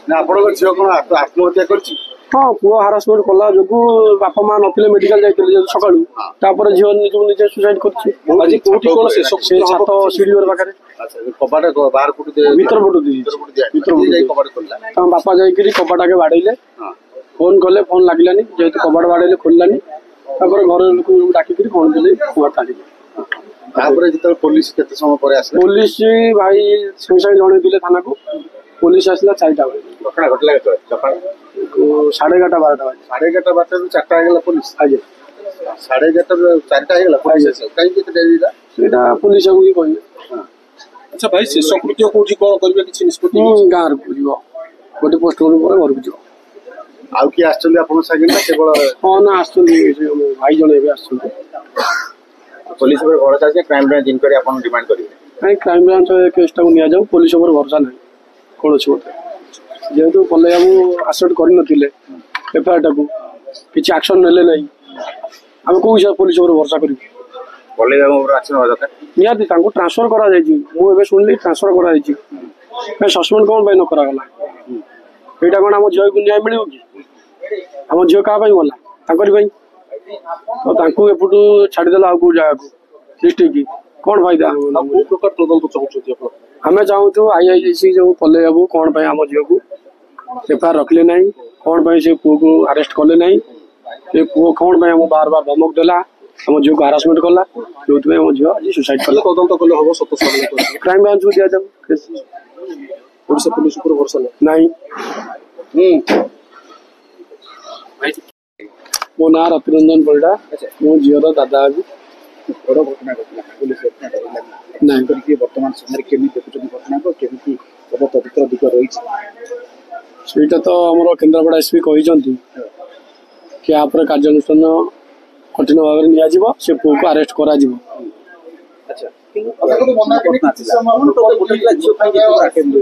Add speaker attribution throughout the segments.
Speaker 1: ना आपन झियो कोन आत्महत्या करछि
Speaker 2: हाँ पुओ हारासमेंट कला जो बापा माँ नथिले मेडिकल जाइतिले सकाळू तापर झियो निजु निजे सुसाइड करछि
Speaker 1: आज कोठी कोन से सब
Speaker 2: से छात सीढ़ी पाखरे
Speaker 1: अच्छा कबाटा बाहर कोठी दे
Speaker 2: भीतर पटु दी
Speaker 1: भीतर जाई कबाटा खोलला
Speaker 2: तम बापा जाई करी कबाटा के बाडैले फोन कले फोन लागिलानी जेहेतु कबाट बाडैले खोललानी तापर घर लोक डाकी करी फोन देले कुआर ताली
Speaker 1: तापर जितल पुलिस केते समय परे आसले
Speaker 2: पुलिस भाई संगे जणे दिले थाना को पुलिस आसला 4टा बजे
Speaker 1: घटना घटला के चपा
Speaker 2: 11:30 12टा बजे
Speaker 1: 11:30 बाटे 4टा हेगला पुलिस
Speaker 2: आजे
Speaker 1: 11:30 4टा हेगला पुलिस काई केते डेरिला
Speaker 2: सेटा पुलिस को ही कोइ
Speaker 1: अच्छा भाई शेष कृत्य कोठी कोन करबे किछि निष्पत्ति
Speaker 2: गार को जीव गोटे पोस्ट पर घर को जीव
Speaker 1: आउ की आछन आपन सागे ना केवल
Speaker 2: हां ना आछन भाई जणे भी आछन
Speaker 1: पुलिस पर भरोसा আছে क्राइम ब्रांच इनक्वायरी आपन डिमांड करिवे
Speaker 2: नहीं क्राइम ब्रांच केसटा को निया जाऊ पुलिस पर भरोसा नहीं कौन छोटे जेहेतु पल्ले बाबू आसेप्ट कर नथिले एफआईआर टाकू किछि एक्शन नेले नहीं हम को हिसाब पुलिस पर भरोसा करी
Speaker 1: पल्ले बाबू पर एक्शन हो दरकार
Speaker 2: नियाती तांको ट्रांसफर करा जाय छी मु एबे सुनली ट्रांसफर करा जाय छी ए सस्पेंड कोन भाई न करा गला एटा कोन हम जय को न्याय मिलियो कि हम जय का भाई होला तांकरी भाई तो तांको एपुटू छाडी देला को जागा को डिस्ट्रिक्ट की कौन फायदा
Speaker 1: को प्रकार तदंत चाहूछथि आपण
Speaker 2: हमें चाहूँ आईआईसी जो पल्ले बाबू कौन पे आम झील को एफआईआर रखले ना कौन पे से पुओ को अरेस्ट कले ना ये पुओ कौन पे बार बार धमक देला आम झील को हारासमेंट कला जो आम झील आज सुसाइड कला
Speaker 1: तदंत कले हम सत सामने
Speaker 2: क्राइम ब्रांच को दिया जाऊ
Speaker 1: ओडिशा पुलिस ऊपर भरोसा
Speaker 2: नहीं मो ना रतिरंजन परिडा मो झील दादा भी
Speaker 1: बड़ घटना घटना पुलिस
Speaker 2: नहीं
Speaker 1: करके वर्तमान समय केमी देखुछन घटना को केमी बहुत अधिक दिग रही
Speaker 2: सेटा तो हमरो केंद्रापड़ा एसपी कहिसंती कि आपरे कार्यानुष्ठान कठिन भाव में निया जीवो से पुओ को अरेस्ट करा जीवो
Speaker 1: अच्छा अगर तो मना करना समय तो गोटेला जियो खाइ अटेम्प्ट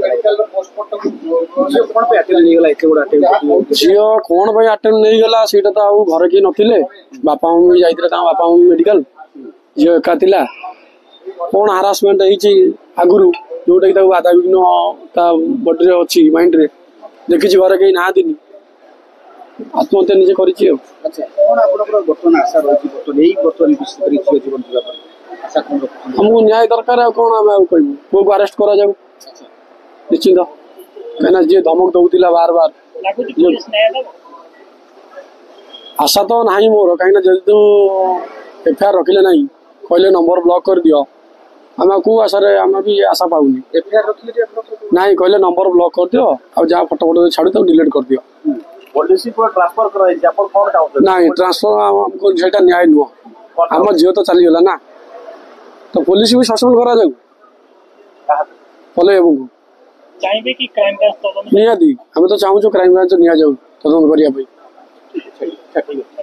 Speaker 1: जियो कोन पे अटेम्प्ट नहीं गला एते बडा अटेम्प्ट
Speaker 2: जियो कोन भाई अटेम्प्ट नहीं गला सेटा तो आउ घर के नथिले बापा मम्मी जाइतरे ता बापा मम्मी मेडिकल जियो एका तिला कौन हारासमेंट होती आगुरी जोटा कि बाधा विघ्न ता बॉडी रे अच्छी माइंड रे देखी घर कहीं ना दिन आत्महत्या निजे करी
Speaker 1: अच्छा कौन आपन बर्तमान आशा रही बर्तमान यही बर्तमान विशेष कर झियो जीवन जीवा पर आशा कौन
Speaker 2: हमको न्याय दरकार है कौन आम कहूँ पुओ को अरेस्ट करा जाऊ निश्चिंत कहीं जी धमक दौला बार बार आशा तो ना मोर कहीं जेहेतु एफआईआर रखिले ना कहले नंबर ब्लॉक कर दियो आम को आशा आम भी आशा पाऊनी
Speaker 1: एफआईआर रखिले
Speaker 2: नहीं कहले नंबर ब्लॉक कर दियो अब जहाँ फोटो फोटो छाड़ी तो डिलीट कर दियो
Speaker 1: पुलिस को ट्रांसफर कराई अपन कौन चाहते
Speaker 2: नहीं ट्रांसफर हमको सेटा न्याय नुह आम झील तो चलीगला ना तो पुलिस भी सस्पेंड करा जाऊ पल्ले बाबू को
Speaker 3: चाहिए कि क्राइम ब्रांच तदंत
Speaker 2: निया दी हमें तो चाहूँ क्राइम ब्रांच निया जाऊ तदंत करने।